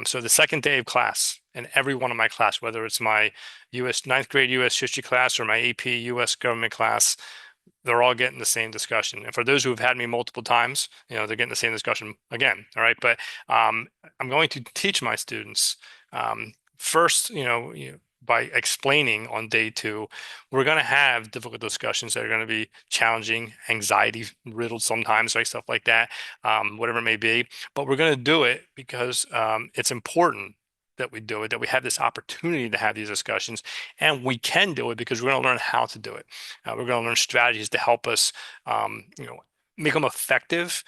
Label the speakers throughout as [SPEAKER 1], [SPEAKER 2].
[SPEAKER 1] So the second day of class, in every one of my class, whether it's my US ninth grade US history class or my AP US government class, they're all getting the same discussion. And for those who have had me multiple times, they're getting the same discussion again. All right. But I'm going to teach my students first, by explaining on day two, we're going to have difficult discussions that are going to be challenging, anxiety riddled sometimes, right? Stuff like that, whatever it may be. But we're going to do it because it's important that we do it, that we have this opportunity to have these discussions, and we can do it because we're going to learn how to do it. We're going to learn strategies to help us, make them effective,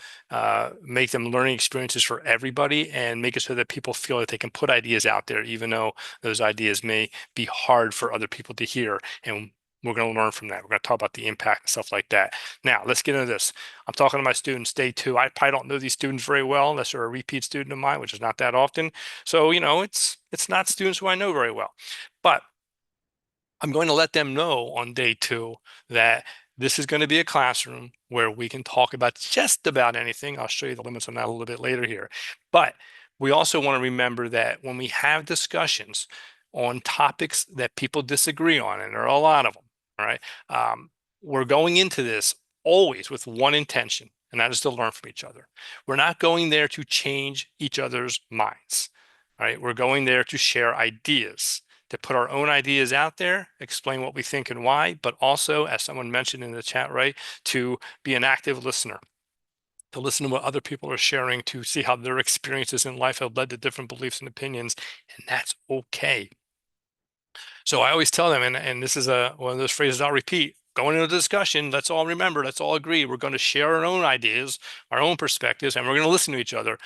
[SPEAKER 1] make them learning experiences for everybody, and make it so that people feel that they can put ideas out there, even though those ideas may be hard for other people to hear. And we're going to learn from that. We're going to talk about the impact and stuff like that. Now, let's get into this. I'm talking to my students day two. I probably don't know these students very well unless they're a repeat student of mine, which is not that often. So, it's not students who I know very well. But I'm going to let them know on day two that this is going to be a classroom where we can talk about just about anything. I'll show you the limits on that a little bit later here. But we also want to remember that when we have discussions on topics that people disagree on, and there are a lot of them, all right, we're going into this always with one intention, and that is to learn from each other. We're not going there to change each other's minds, all right? We're going there to share ideas, to put our own ideas out there, explain what we think and why, but also, as someone mentioned in the chat, right, to be an active listener, to listen to what other people are sharing, to see how their experiences in life have led to different beliefs and opinions, and that's okay. So I always tell them, and this is one of those phrases I'll repeat, going into the discussion, let's all remember, let's all agree, we're going to share our own ideas, our own perspectives, and we're going to listen to each other,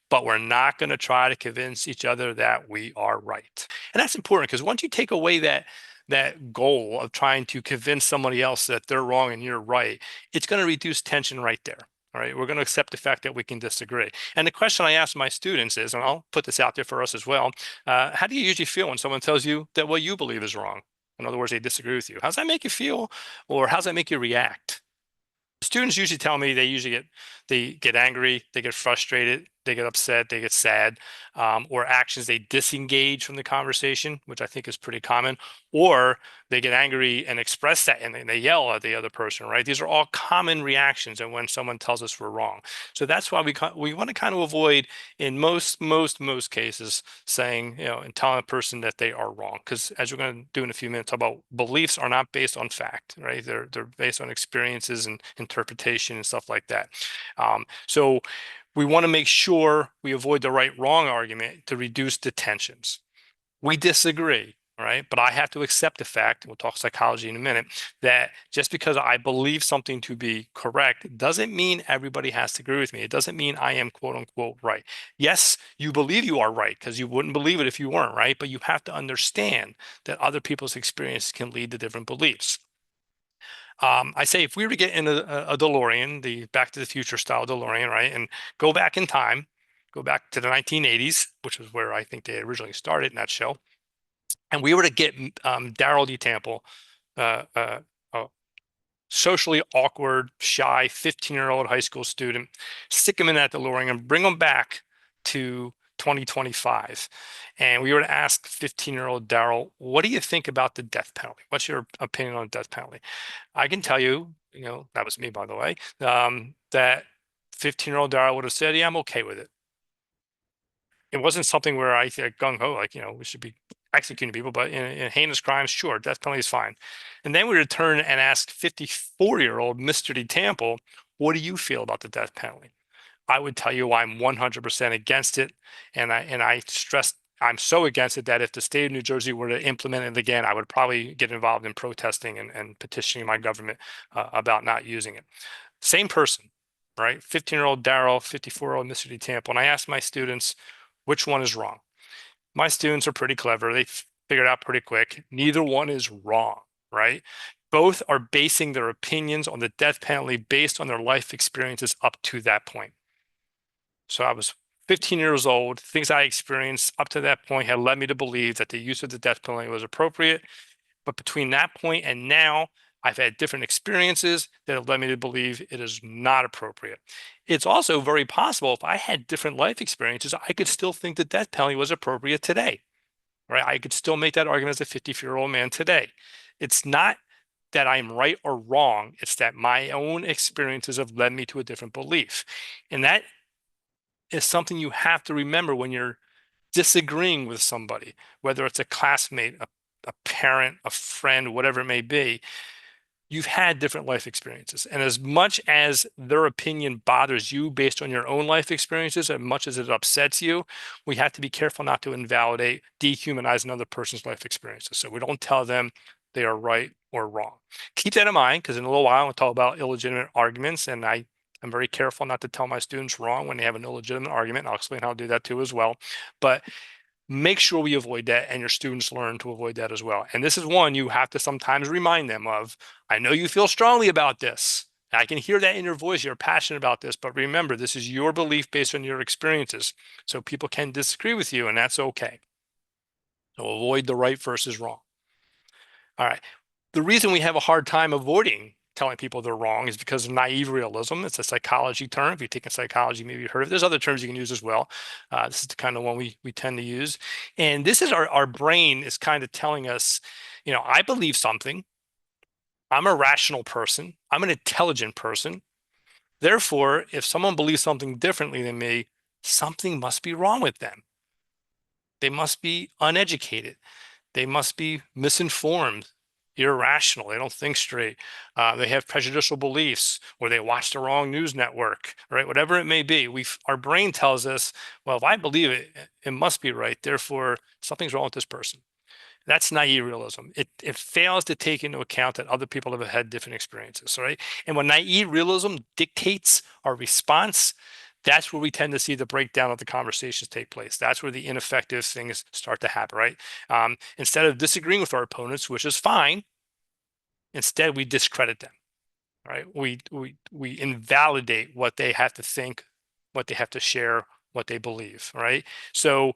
[SPEAKER 1] but we're not going to try to convince each other that we are right. And that's important because once you take away that goal of trying to convince somebody else that they're wrong and you're right, it's going to reduce tension right there. All right, we're going to accept the fact that we can disagree. And the question I ask my students is, and I'll put this out there for us as well, how do you usually feel when someone tells you that what you believe is wrong? In other words, they disagree with you. How does that make you feel, or how does that make you react? Students usually tell me they get angry, they get frustrated, they get upset, they get sad, or actions they disengage from the conversation, which I think is pretty common, or they get angry and express that and they yell at the other person, right? These are all common reactions and when someone tells us we're wrong. So that's why we want to kind of avoid, in most cases, saying, and telling a person that they are wrong, because as we're going to do in a few minutes, talk about beliefs are not based on fact, right? They're based on experiences and interpretation and stuff like that. So we want to make sure we avoid the right wrong argument to reduce the tensions. We disagree, right? But I have to accept the fact, we'll talk psychology in a minute, that just because I believe something to be correct doesn't mean everybody has to agree with me. It doesn't mean I am quote unquote right. Yes, you believe you are right because you wouldn't believe it if you weren't, right? But you have to understand that other people's experiences can lead to different beliefs. I say if we were to get in a DeLorean, the Back to the Future style DeLorean, right, and go back in time, go back to the 1980s, which was where I think they originally started in that show, and we were to get Daryl D. Temple, a socially awkward, shy 15-year-old high school student, stick him in that DeLorean and bring him back to 2025. And we were to ask 15-year-old Daryl, what do you think about the death penalty? What's your opinion on the death penalty? I can tell you, that was me, by the way, that 15-year-old Daryl would have said, yeah, I'm okay with it. It wasn't something where I think gung-ho, like, we should be executing people, but in heinous crimes, sure, death penalty is fine. And then we return and ask 54-year-old Mr. D. Temple, what do you feel about the death penalty? I would tell you I'm 100% against it. And I stress I'm so against it that if the state of New Jersey were to implement it again, I would probably get involved in protesting and petitioning my government about not using it. Same person, right? 15-year-old Daryl, 54-year-old Mr. D. Temple. And I asked my students, which one is wrong? My students are pretty clever. They figured out pretty quick. Neither one is wrong, right? Both are basing their opinions on the death penalty based on their life experiences up to that point. So I was 15 years old. Things I experienced up to that point had led me to believe that the use of the death penalty was appropriate. But between that point and now, I've had different experiences that have led me to believe it is not appropriate. It's also very possible if I had different life experiences, I could still think the death penalty was appropriate today, right? I could still make that argument as a 54-year-old man today. It's not that I'm right or wrong. It's that my own experiences have led me to a different belief. And that is something you have to remember when you're disagreeing with somebody, whether it's a classmate, a parent, a friend, whatever it may be. You've had different life experiences. And as much as their opinion bothers you based on your own life experiences, as much as it upsets you, we have to be careful not to invalidate, dehumanize another person's life experiences. So we don't tell them they are right or wrong. Keep that in mind, because in a little while, we'll talk about illegitimate arguments. And I'm very careful not to tell my students wrong when they have an illegitimate argument. I'll explain how to do that too as well. But make sure we avoid that, and your students learn to avoid that as well. And this is one you have to sometimes remind them of. I know you feel strongly about this. I can hear that in your voice. You're passionate about this, but remember, this is your belief based on your experiences. So people can disagree with you, and that's okay. So avoid the right versus wrong. All right. The reason we have a hard time avoiding telling people they're wrong is because of naive realism. It's a psychology term. If you've taken psychology, maybe you've heard of it. There's other terms you can use as well. This is the kind of one we tend to use. And this is our brain is kind of telling us, I believe something. I'm a rational person. I'm an intelligent person. Therefore, if someone believes something differently than me, something must be wrong with them. They must be uneducated. They must be misinformed, irrational. They don't think straight. They have prejudicial beliefs, or they watch the wrong news network, right? Whatever it may be, our brain tells us, well, if I believe it, it must be right. Therefore, something's wrong with this person. That's naive realism. It fails to take into account that other people have had different experiences, right? And when naive realism dictates our response, that's where we tend to see the breakdown of the conversations take place. That's where the ineffective things start to happen, right? Instead of disagreeing with our opponents, which is fine, instead we discredit them, right? We invalidate what they have to think, what they have to share, what they believe, right? So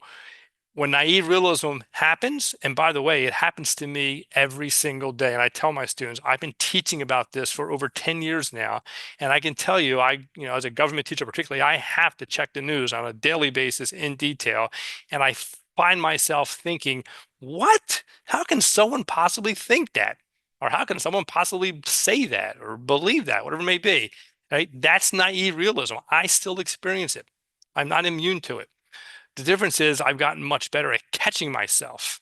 [SPEAKER 1] when naive realism happens, and by the way, it happens to me every single day. And I tell my students, I've been teaching about this for over 10 years now. And I can tell you, as a government teacher, particularly, I have to check the news on a daily basis in detail. And I find myself thinking, what? How can someone possibly think that? Or how can someone possibly say that or believe that, whatever it may be, right? That's naive realism. I still experience it. I'm not immune to it. The difference is I've gotten much better at catching myself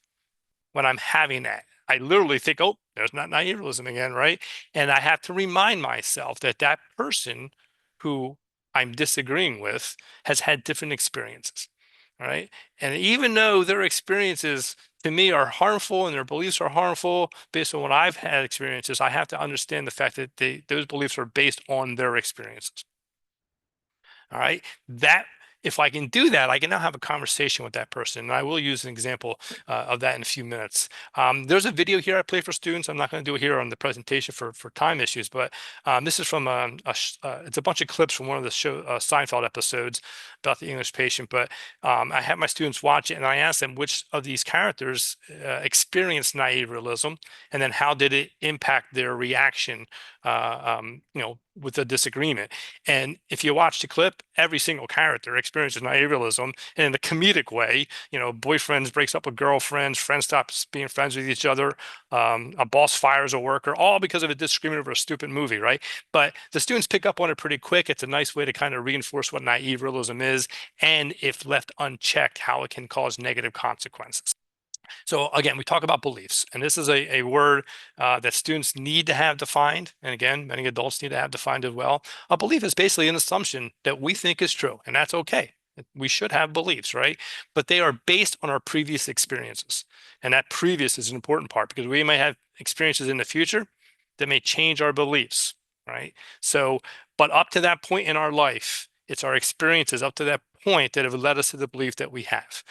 [SPEAKER 1] when I'm having that. I literally think, oh, there's not naivalism again, right? And I have to remind myself that that person who I'm disagreeing with has had different experiences, right? And even though their experiences to me are harmful and their beliefs are harmful based on what I've had experiences, I have to understand the fact that those beliefs are based on their experiences. All right. That if I can do that, I can now have a conversation with that person. And I will use an example of that in a few minutes. There's a video here I play for students. I'm not going to do it here on the presentation for time issues, but this is from it's a bunch of clips from one of the show Seinfeld episodes about the English patient. But I have my students watch it, and I ask them which of these characters experienced naive realism, and then how did it impact their reaction, with the disagreement. And if you watch the clip, every single character experiences naive-realism, and in a comedic way. Boyfriends breaks up with girlfriends, friends stops being friends with each other, a boss fires a worker, all because of a disagreement over a stupid movie, right? But the students pick up on it pretty quick. It's a nice way to kind of reinforce what naive realism is, and if left unchecked, how it can cause negative consequences. So again, we talk about beliefs, and this is a word that students need to have defined. And again, many adults need to have defined as well. A belief is basically an assumption that we think is true, and that's okay. We should have beliefs, right? But they are based on our previous experiences. And that previous is an important part because we may have experiences in the future that may change our beliefs, right? So, but up to that point in our life, it's our experiences up to that point that have led us to the belief that we have.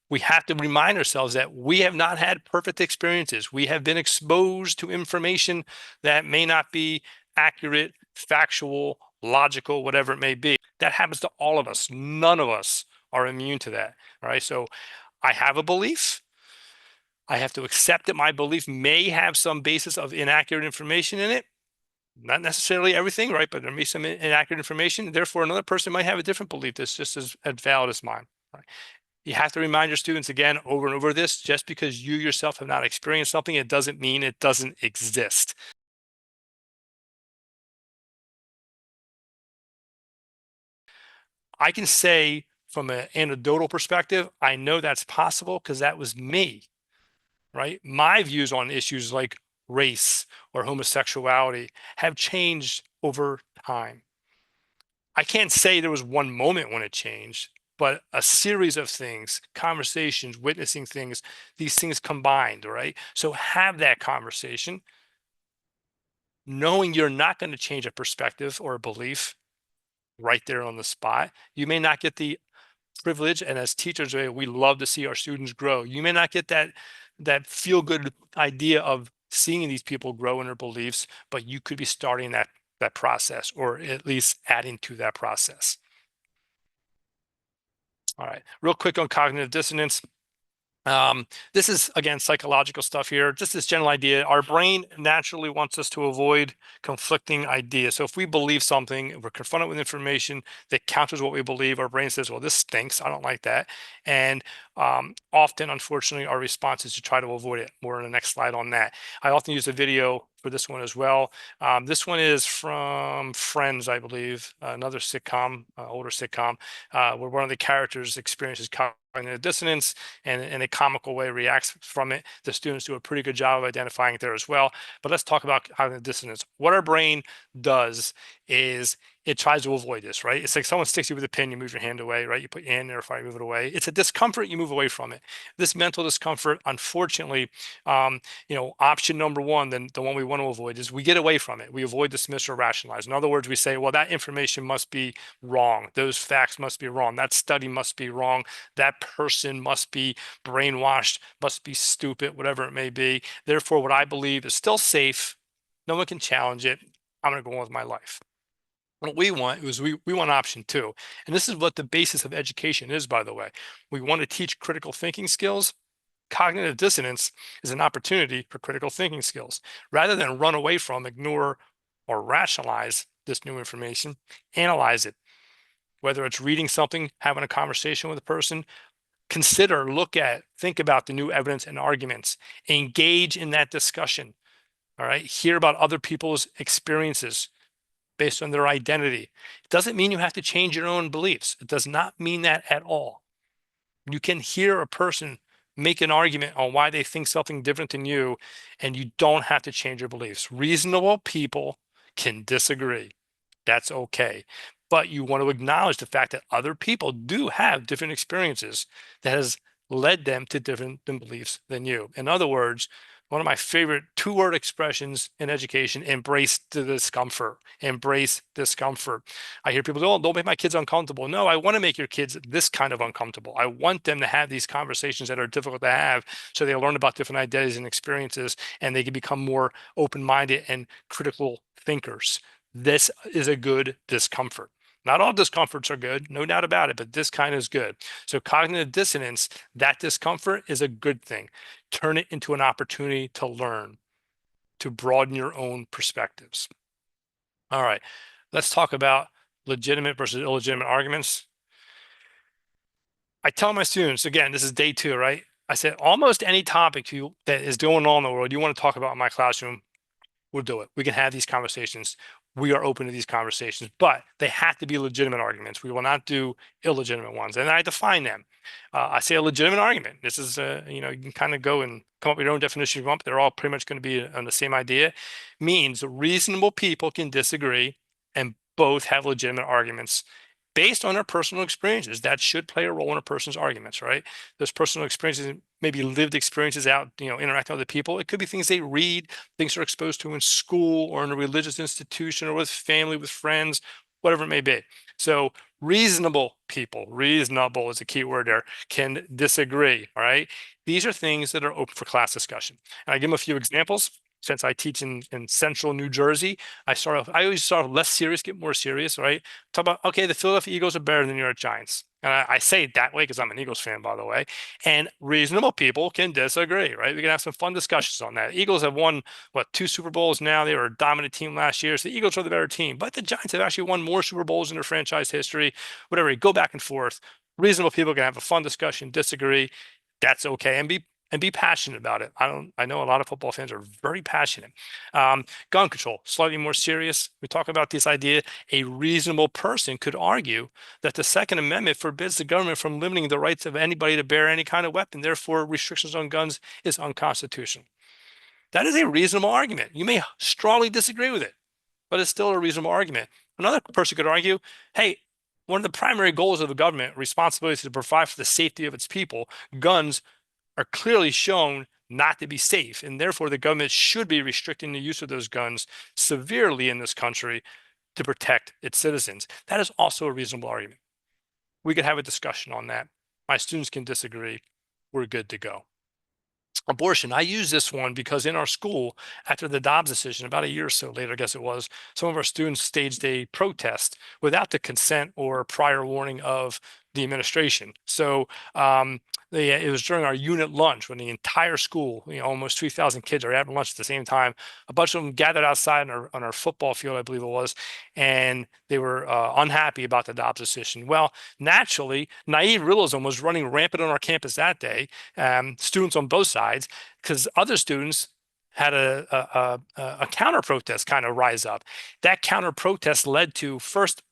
[SPEAKER 1] We have to remind ourselves that we have not had perfect experiences. We have been exposed to information that may not be accurate, factual, logical, whatever it may be. That happens to all of us. None of us are immune to that, right? So I have a belief. I have to accept that my belief may have some basis of inaccurate information in it. Not necessarily everything, right? But there may be some inaccurate information. Therefore, another person might have a different belief that's just as valid as mine. Right? You have to remind your students again over and over this, just because you yourself have not experienced something, it doesn't mean it doesn't exist. I can say from an anecdotal perspective, I know that's possible because that was me, right? My views on issues like race or homosexuality have changed over time. I can't say there was one moment when it changed, but a series of things, conversations, witnessing things, these things combined, right? So have that conversation, knowing you're not going to change a perspective or a belief right there on the spot. You may not get the privilege, and as teachers, we love to see our students grow. You may not get that feel good idea of seeing these people grow in their beliefs, but you could be starting that process, or at least adding to that process. All right, real quick on cognitive dissonance. This is again psychological stuff here. Just this general idea: our brain naturally wants us to avoid conflicting ideas. So if we believe something, we're confronted with information that counters what we believe, our brain says, well, this stinks, I don't like that. And often, unfortunately, our response is to try to avoid it. More in the next slide on that. I often use a video for this one as well. This one is from Friends, I believe, another sitcom, older sitcom, where one of the characters experiences cognitive dissonance and in a comical way reacts from it. The students do a pretty good job of identifying it there as well. But let's talk about cognitive dissonance. What our brain does is it tries to avoid this, right? It's like someone sticks you with a pin, you move your hand away, right? You put your hand there, if I move it away. It's a discomfort, you move away from it. This mental discomfort, unfortunately, option number one, then the one we want to avoid, is we get away from it. We avoid, dismiss, or rationalize. In other words, we say, well, that information must be wrong. Those facts must be wrong. That study must be wrong. That person must be brainwashed, must be stupid, whatever it may be. Therefore, what I believe is still safe. No one can challenge it. I'm going to go on with my life. What we want is we want option two. And this is what the basis of education is, by the way. We want to teach critical thinking skills. Cognitive dissonance is an opportunity for critical thinking skills. Rather than run away from, ignore, or rationalize this new information, analyze it. Whether it's reading something, having a conversation with a person, consider, look at, think about the new evidence and arguments, engage in that discussion. All right, hear about other people's experiences based on their identity. It doesn't mean you have to change your own beliefs. It does not mean that at all. You can hear a person make an argument on why they think something different than you, and you don't have to change your beliefs. Reasonable people can disagree. That's okay. But you want to acknowledge the fact that other people do have different experiences that has led them to different beliefs than you. In other words, one of my favorite two-word expressions in education: embrace the discomfort. Embrace discomfort. I hear people, don't make my kids uncomfortable. No, I want to make your kids this kind of uncomfortable. I want them to have these conversations that are difficult to have, so they learn about different identities and experiences, and they can become more open-minded and critical thinkers. This is a good discomfort. Not all discomforts are good, no doubt about it, but this kind is good. So cognitive dissonance, that discomfort is a good thing. Turn it into an opportunity to learn, to broaden your own perspectives. All right, let's talk about legitimate versus illegitimate arguments. I tell my students, again, this is day 2, right? I said, almost any topic that is going on in the world you want to talk about in my classroom, we'll do it. We can have these conversations. We are open to these conversations, but they have to be legitimate arguments. We will not do illegitimate ones. And I define them. I say a legitimate argument. This is, you can kind of go and come up with your own definition if you want, but they're all pretty much going to be on the same idea. Means reasonable people can disagree and both have legitimate arguments based on their personal experiences. That should play a role in a person's arguments, right? Those personal experiences, maybe lived experiences out, interacting with other people. It could be things they read, things they're exposed to in school or in a religious institution or with family, with friends, whatever it may be. So reasonable people, reasonable is a key word there, can disagree, all right? These are things that are open for class discussion. And I give them a few examples. since I teach in central New Jersey, I always start off less serious, get more serious, right? Talk about, okay, the Philadelphia Eagles are better than the New York Giants. And I say it that way because I'm an Eagles fan, by the way. And reasonable people can disagree, right? We can have some fun discussions on that. Eagles have won, what, 2 Super Bowls now? They were a dominant team last year. So the Eagles are the better team. But the Giants have actually won more Super Bowls in their franchise history. Whatever, go back and forth. Reasonable people can have a fun discussion, disagree. That's okay. And be passionate about it. I know a lot of football fans are very passionate. Gun control, slightly more serious. We talk about this idea. A reasonable person could argue that the Second Amendment forbids the government from limiting the rights of anybody to bear any kind of weapon. Therefore, restrictions on guns is unconstitutional. That is a reasonable argument. You may strongly disagree with it, but it's still a reasonable argument. Another person could argue, hey, one of the primary goals of the government, responsibility to provide for the safety of its people, guns are clearly shown not to be safe, and therefore the government should be restricting the use of those guns severely in this country to protect its citizens. That is also a reasonable argument. We could have a discussion on that. My students can disagree. We're good to go. Abortion. I use this one because in our school, after the Dobbs decision, about a year or so later, I guess it was, some of our students staged a protest without the consent or prior warning of the administration. So it was during our unit lunch when the entire school, almost 3,000 kids are having lunch at the same time. A bunch of them gathered outside on our football field, I believe it was, and they were unhappy about the Dobbs decision. Well, naturally, naive realism was running rampant on our campus that day. Students on both sides, because other students had a counter protest kind of rise up. That counter protest led to first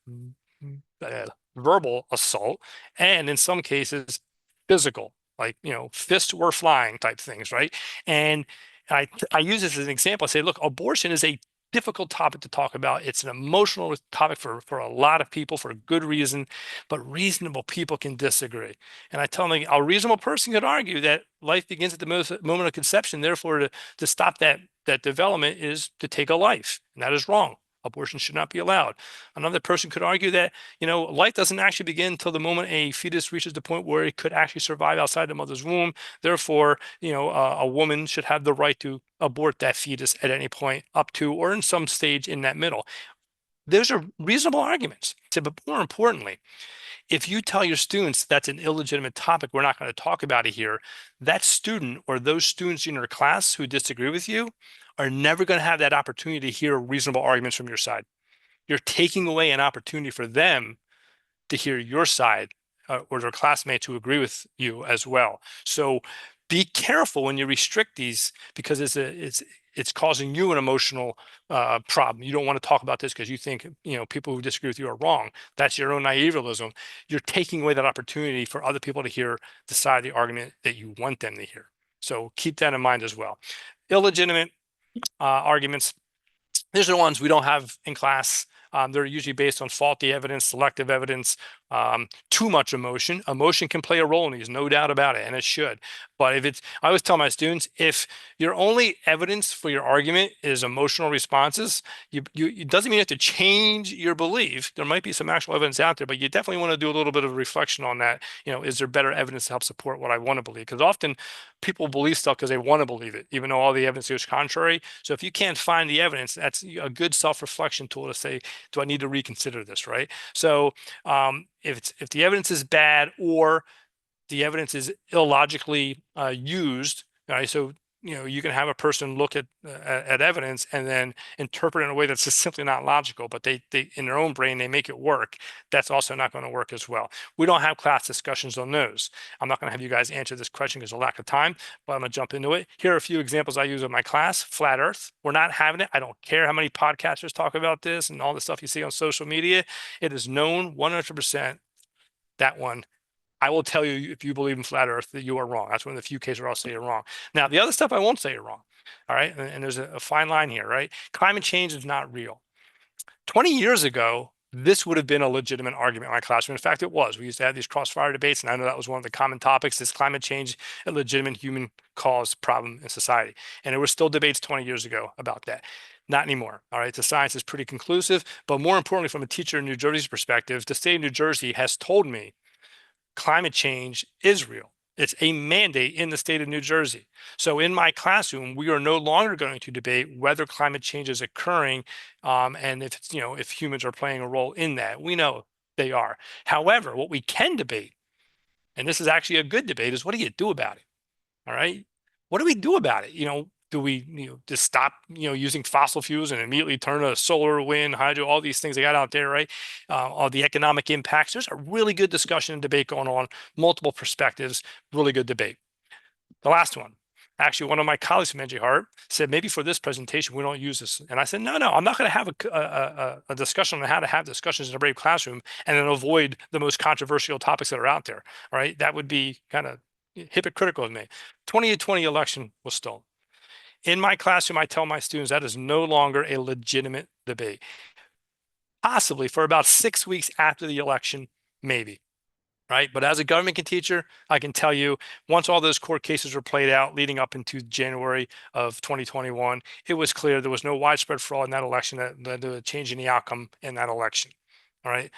[SPEAKER 1] verbal assault, and in some cases physical, like fists were flying type things, right? And I use this as an example. I say, look, abortion is a difficult topic to talk about. It's an emotional topic for a lot of people for a good reason, but reasonable people can disagree. And I tell them, a reasonable person could argue that life begins at the moment of conception. Therefore, to stop that development is to take a life, and that is wrong. Abortion should not be allowed. Another person could argue that, life doesn't actually begin until the moment a fetus reaches the point where it could actually survive outside the mother's womb. Therefore, a woman should have the right to abort that fetus at any point up to or in some stage in that middle. Those are reasonable arguments. But more importantly, if you tell your students that's an illegitimate topic, we're not going to talk about it here, that student or those students in your class who disagree with you are never going to have that opportunity to hear reasonable arguments from your side. You're taking away an opportunity for them to hear your side or their classmates who agree with you as well. So be careful when you restrict these, because it's causing you an emotional problem. You don't want to talk about this because you think people who disagree with you are wrong. That's your own naivelism. You're taking away that opportunity for other people to hear the side of the argument that you want them to hear. So keep that in mind as well. Illegitimate arguments, these are the ones we don't have in class. They're usually based on faulty evidence, selective evidence, too much emotion. Emotion can play a role in these, no doubt about it, and it should. But I always tell my students, if your only evidence for your argument is emotional responses, it doesn't mean you have to change your belief. There might be some actual evidence out there, but you definitely want to do a little bit of reflection on that. Is there better evidence to help support what I want to believe? Because often people believe stuff because they want to believe it, even though all the evidence is contrary. So if you can't find the evidence, that's a good self-reflection tool to say, do I need to reconsider this, right? So if the evidence is bad or the evidence is illogically used, right? So you can have a person look at evidence and then interpret it in a way that's just simply not logical, but they in their own brain they make it work. That's also not going to work as well. We don't have class discussions on those. I'm not going to have you guys answer this question because of lack of time, but I'm going to jump into it. Here are a few examples I use in my class. Flat Earth. We're not having it. I don't care how many podcasters talk about this and all the stuff you see on social media. It is known 100% that one. I will tell you, if you believe in flat Earth, that you are wrong. That's one of the few cases where I'll say you're wrong. Now, the other stuff I won't say you're wrong. All right. And there's a fine line here, right? Climate change is not real. 20 years ago, this would have been a legitimate argument in my classroom. In fact, it was. We used to have these crossfire debates, and I know that was one of the common topics. Is climate change a legitimate human caused problem in society? And there were still debates 20 years ago about that. Not anymore. All right. The science is pretty conclusive. But more importantly, from a teacher in New Jersey's perspective, the state of New Jersey has told me climate change is real. It's a mandate in the state of New Jersey. So in my classroom, we are no longer going to debate whether climate change is occurring, and if it's, if humans are playing a role in that. We know they are. However, what we can debate, and this is actually a good debate, is what do you do about it? All right. What do we do about it? Do we, just stop, using fossil fuels and immediately turn to solar, wind, hydro, all these things they got out there, right? All the economic impacts. There's a really good discussion and debate going on, multiple perspectives, really good debate. The last one, actually, one of my colleagues from NJ Hart said, maybe for this presentation, we don't use this. And I said, no, I'm not going to have a discussion on how to have discussions in a Brave classroom and then avoid the most controversial topics that are out there. All right. That would be kind of hypocritical of me. 2020 election was stolen. In my classroom, I tell my students that is no longer a legitimate debate. Possibly for about 6 weeks after the election, maybe. Right. But as a government teacher, I can tell you, once all those court cases were played out leading up into January of 2021, it was clear there was no widespread fraud in that election that led to a change in the outcome in that election. All right.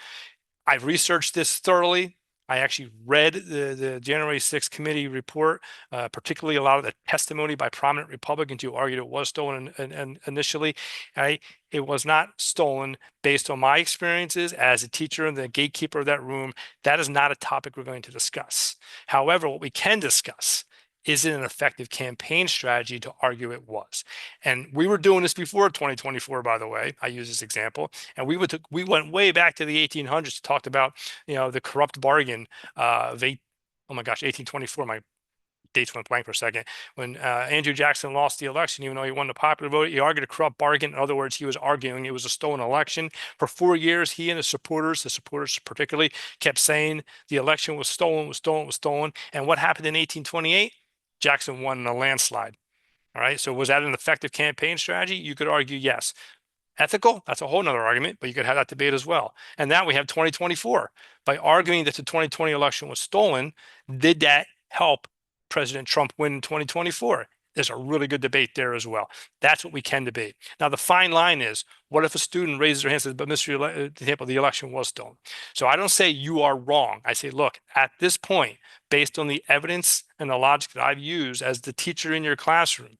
[SPEAKER 1] I've researched this thoroughly. I actually read the January 6th committee report, particularly a lot of the testimony by prominent Republicans who argued it was stolen and initially. Right? It was not stolen based on my experiences as a teacher and the gatekeeper of that room. That is not a topic we're going to discuss. However, what we can discuss is it an effective campaign strategy to argue it was? And we were doing this before 2024, by the way. I use this example, and we went way back to the 1800s, talked about the corrupt bargain of oh my gosh, 1824. My dates went blank for a second. When Andrew Jackson lost the election, even though he won the popular vote, he argued a corrupt bargain. In other words, he was arguing it was a stolen election. For 4 years, he and the supporters particularly, kept saying the election was stolen, was stolen, was stolen. And what happened in 1828? Jackson won in a landslide. All right. So was that an effective campaign strategy? You could argue yes. Ethical, that's a whole nother argument, but you could have that debate as well. And now we have 2024. By arguing that the 2020 election was stolen, did that help President Trump win in 2024? There's a really good debate there as well. That's what we can debate. Now, the fine line is, what if a student raises their hand and says, but Mr. Temple, the election was stolen? So I don't say you are wrong. I say, look, at this point, based on the evidence and the logic that I've used as the teacher in your classroom,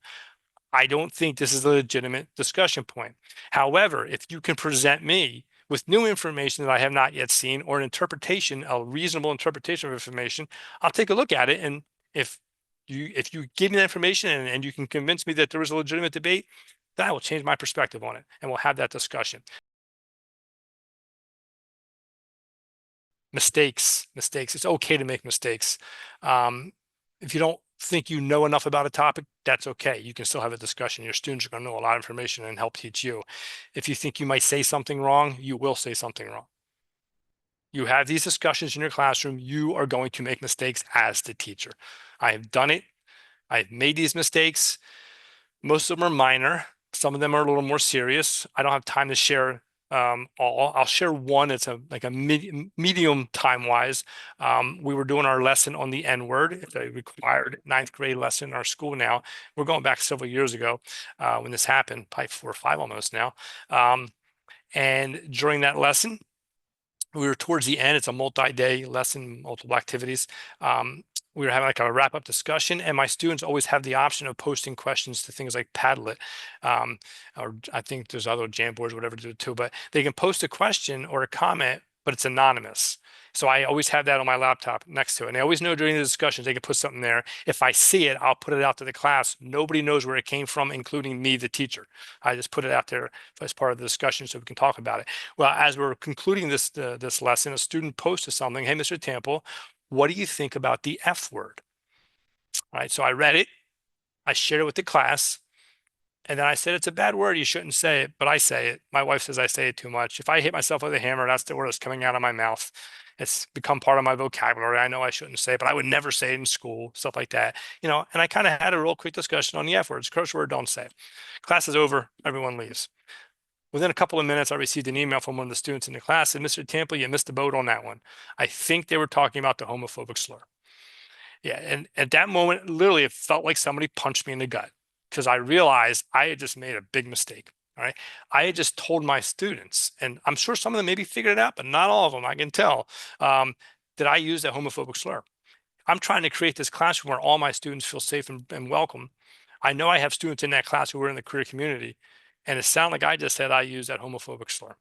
[SPEAKER 1] I don't think this is a legitimate discussion point. However, if you can present me with new information that I have not yet seen or an interpretation, a reasonable interpretation of information, I'll take a look at it. And if you give me that information and you can convince me that there is a legitimate debate, then I will change my perspective on it and we'll have that discussion. Mistakes. It's okay to make mistakes. If you don't think you know enough about a topic, that's okay. You can still have a discussion. Your students are going to know a lot of information and help teach you. If you think you might say something wrong, you will say something wrong. You have these discussions in your classroom. You are going to make mistakes as the teacher. I have done it. I've made these mistakes. Most of them are minor. Some of them are a little more serious. I don't have time to share all. I'll share one. It's like a medium time wise. We were doing our lesson on the N word. It's a required 9th grade lesson in our school now. We're going back several years ago when this happened, probably 4 or 5 almost now. And during that lesson, we were towards the end. It's a multi-day lesson, multiple activities. We were having like a wrap-up discussion, and my students always have the option of posting questions to things like Padlet, or I think there's other Jamboards, whatever to do too. But they can post a question or a comment, but it's anonymous. So I always have that on my laptop next to it. And I always know during the discussions they can put something there. If I see it, I'll put it out to the class. Nobody knows where it came from, including me, the teacher. I just put it out there as part of the discussion so we can talk about it. Well, as we're concluding this lesson, a student posted something. Hey, Mr. Temple, what do you think about the F word? All right, so I read it. I shared it with the class. And then I said, it's a bad word. You shouldn't say it, but I say it. My wife says I say it too much. If I hit myself with a hammer, that's the word that's coming out of my mouth. It's become part of my vocabulary. I know I shouldn't say it, but I would never say it in school, stuff like that. And I kind of had a real quick discussion on the F words, curse word, don't say it. Class is over. Everyone leaves. Within a couple of minutes, I received an email from one of the students in the class and Mr. Temple, you missed the boat on that one. I think they were talking about the homophobic slur. Yeah. And at that moment, literally, it felt like somebody punched me in the gut because I realized I had just made a big mistake. All right. I had just told my students, and I'm sure some of them maybe figured it out, but not all of them, I can tell, that I used a homophobic slur. I'm trying to create this classroom where all my students feel safe and welcome. I know I have students in that class who are in the career community, and it sounded like I just said I use that homophobic slur.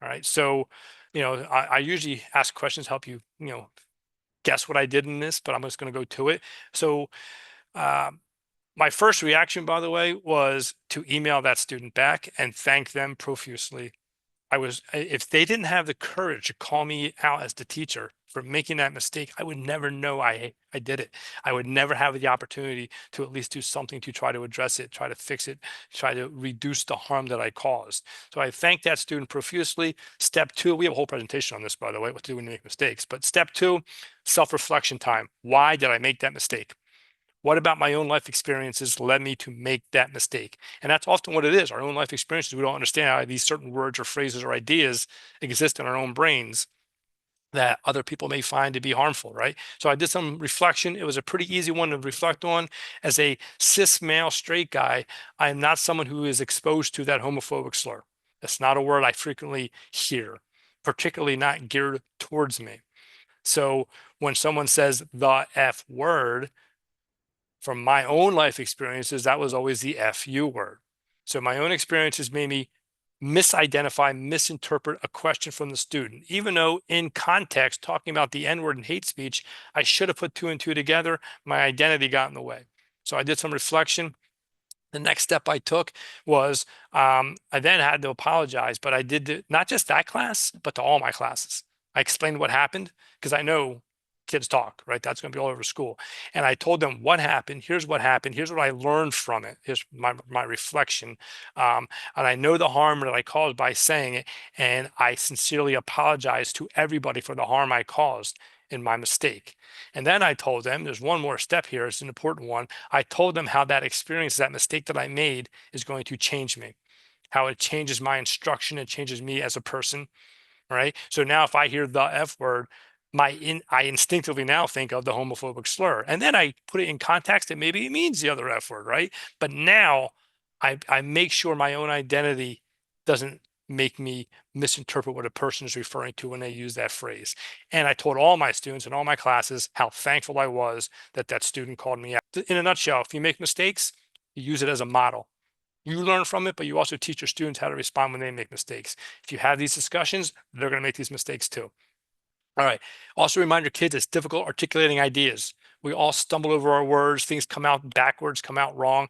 [SPEAKER 1] All right. So, I usually ask questions, help you, guess what I did in this, but I'm just going to go to it. So, um, my first reaction, by the way, was to email that student back and thank them profusely. If they didn't have the courage to call me out as the teacher for making that mistake, I would never know I did it. I would never have the opportunity to at least do something to try to address it, try to fix it, try to reduce the harm that I caused. So I thank that student profusely. Step two, we have a whole presentation on this, by the way, what to do when you make mistakes. But step two, self-reflection time. Why did I make that mistake? What about my own life experiences led me to make that mistake? And that's often what it is. Our own life experiences, we don't understand how these certain words or phrases or ideas exist in our own brains that other people may find to be harmful, right? So I did some reflection. It was a pretty easy one to reflect on. As a cis male straight guy, I am not someone who is exposed to that homophobic slur. That's not a word I frequently hear, particularly not geared towards me. So when someone says the F word, from my own life experiences, that was always the FU word. So my own experiences made me misidentify, misinterpret a question from the student, even though in context, talking about the N word and hate speech, I should have put two and two together. My identity got in the way. So I did some reflection. The next step I took was I then had to apologize, but I did not just that class, but to all my classes. I explained what happened because I know kids talk, right? That's going to be all over school. And I told them what happened. Here's what happened. Here's what I learned from it. Here's my reflection. And I know the harm that I caused by saying it. And I sincerely apologize to everybody for the harm I caused in my mistake. And then I told them there's one more step here. It's an important one. I told them how that experience, that mistake that I made is going to change me, how it changes my instruction, it changes me as a person. Right. So now if I hear the F word, I instinctively now think of the homophobic slur. And then I put it in context that maybe it means the other F word, right? But now I make sure my own identity doesn't make me misinterpret what a person is referring to when they use that phrase. And I told all my students in all my classes how thankful I was that that student called me out. In a nutshell, if you make mistakes, you use it as a model. You learn from it, but you also teach your students how to respond when they make mistakes. If you have these discussions, they're going to make these mistakes too. All right. Also remind your kids it's difficult articulating ideas. We all stumble over our words. Things come out backwards, come out wrong.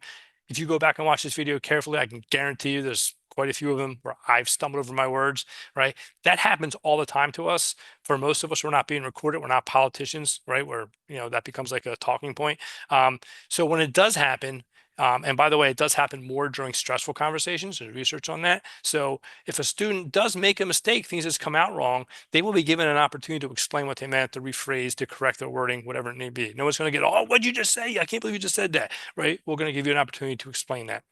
[SPEAKER 1] If you go back and watch this video carefully, I can guarantee you there's quite a few of them where I've stumbled over my words, right? That happens all the time to us. For most of us, we're not being recorded. We're not politicians, right? Where, that becomes like a talking point. So when it does happen, and by the way, it does happen more during stressful conversations. There's research on that. So if a student does make a mistake, things just come out wrong, they will be given an opportunity to explain what they meant, to rephrase, to correct their wording, whatever it may be. No one's going to get, oh, what'd you just say? I can't believe you just said that, right? We're going to give you an opportunity to explain that.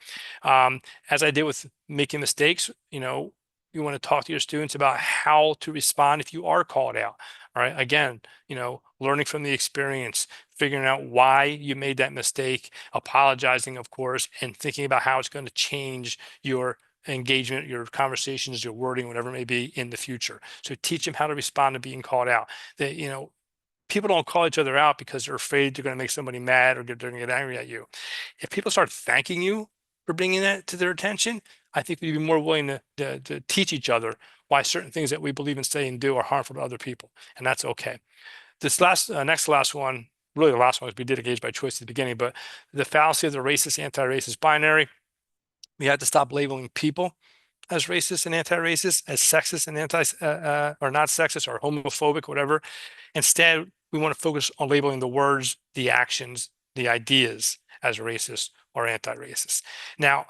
[SPEAKER 1] As I did with making mistakes, you want to talk to your students about how to respond if you are called out. All right. Again, learning from the experience, figuring out why you made that mistake, apologizing, of course, and thinking about how it's going to change your engagement, your conversations, your wording, whatever it may be in the future. So teach them how to respond to being called out. That, people don't call each other out because they're afraid they're going to make somebody mad or they're going to get angry at you. If people start thanking you for bringing that to their attention, I think we'd be more willing to teach each other why certain things that we believe in, say, and do are harmful to other people. And that's okay. This next last one, really the last one, is we did engage by choice at the beginning, but the fallacy of the racist, anti-racist binary. We had to stop labeling people as racist and anti-racist, as sexist and or not sexist or homophobic, whatever. Instead, we want to focus on labeling the words, the actions, the ideas as racist or anti-racist. Now,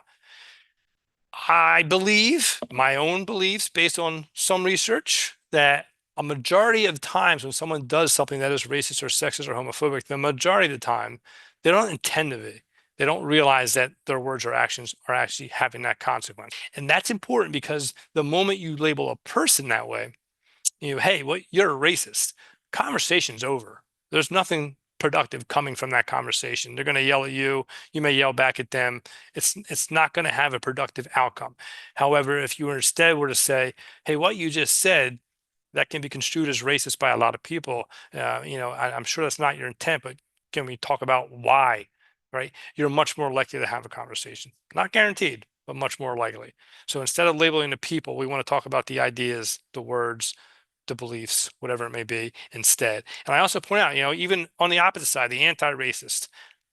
[SPEAKER 1] I believe my own beliefs based on some research that a majority of times when someone does something that is racist or sexist or homophobic, the majority of the time, they don't intend to be. They don't realize that their words or actions are actually having that consequence. And that's important because the moment you label a person that way, hey, you're a racist, conversation's over. There's nothing productive coming from that conversation. They're going to yell at you. You may yell back at them. It's not going to have a productive outcome. However, if you instead were to say, hey, what you just said that can be construed as racist by a lot of people. I'm sure that's not your intent, but can we talk about why? Right? You're much more likely to have a conversation. Not guaranteed, but much more likely. So instead of labeling the people, we want to talk about the ideas, the words, the beliefs, whatever it may be, instead. And I also point out, even on the opposite side, the anti-racist,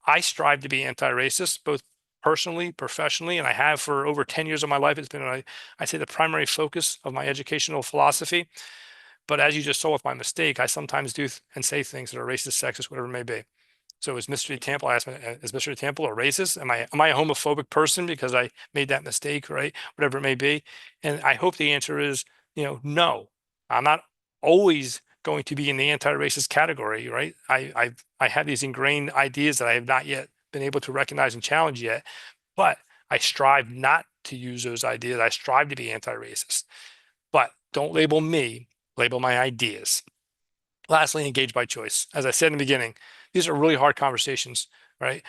[SPEAKER 1] I strive to be anti-racist, both personally, professionally, and I have for over 10 years of my life. It's been, I say, the primary focus of my educational philosophy. But as you just saw with my mistake, I sometimes do and say things that are racist, sexist, whatever it may be. So is Mr. Temple, I asked, is Mr. Temple a racist? Am I a homophobic person because I made that mistake, right? Whatever it may be. And I hope the answer is, no. I'm not always going to be in the anti-racist category, right? I have these ingrained ideas that I have not yet been able to recognize and challenge yet, but I strive not to use those ideas. I strive to be anti-racist, but don't label me, label my ideas. Lastly, engage by choice. As I said in the beginning, these are really hard conversations, right?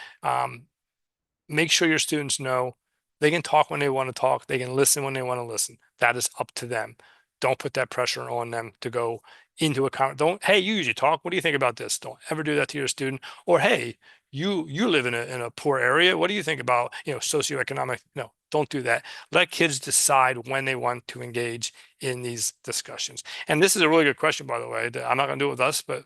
[SPEAKER 1] Make sure your students know they can talk when they want to talk. They can listen when they want to listen. That is up to them. Don't put that pressure on them to go into a don't, hey, you usually talk. What do you think about this? Don't ever do that to your student. Or, hey, you live in a poor area. What do you think about, socioeconomic? No, don't do that. Let kids decide when they want to engage in these discussions. And this is a really good question, by the way. I'm not going to do it with us, but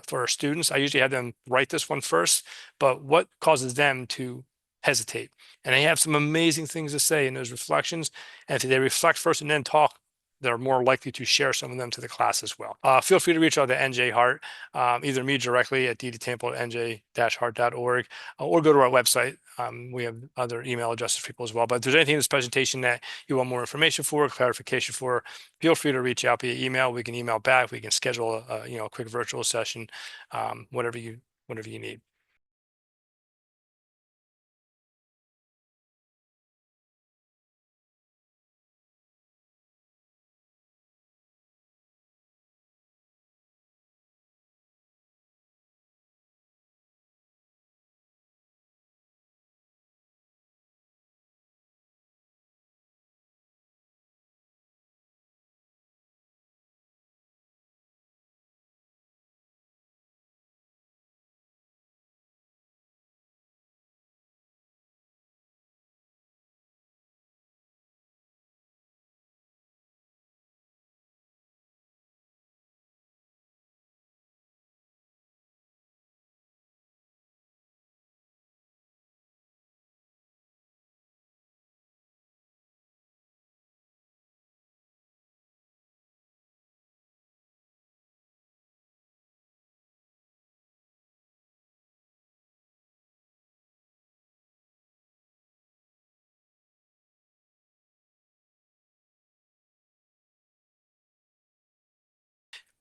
[SPEAKER 1] for our students, I usually have them write this one first. But what causes them to hesitate? And they have some amazing things to say in those reflections. And if they reflect first and then talk, they're more likely to share some of them to the class as well. Feel free to reach out to NJ Hart, either me directly at ddtemple@nj-hart.org, or go to our website. We have other email addresses for people as well. But if there's anything in this presentation that you want more information for, clarification for, feel free to reach out via email. We can email back. We can schedule a quick virtual session, whatever you need.